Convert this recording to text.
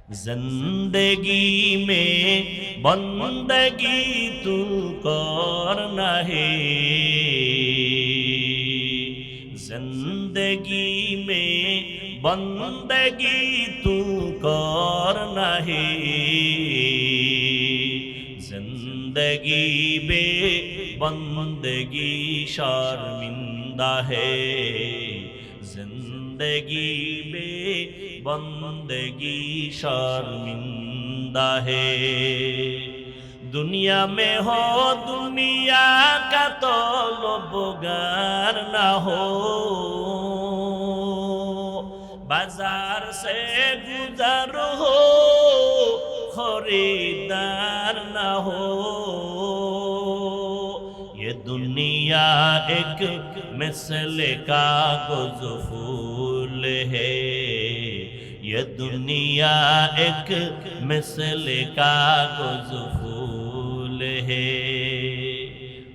जिंदगी में बंदगी तू करना है, जिंदगी में बंदगी तू करना है, जिंदगी बे बंदगी शर्मिंदा है, जिंदगी बे बंदगी शर्मिंदा है। दुनिया में हो दुनिया का तो लोबगार ना हो, बाजार से गुजर हो खरीदार ना हो। ये दुनिया एक मिसल कागज फूल है, ये दुनिया एक मिसल कागज फूल है।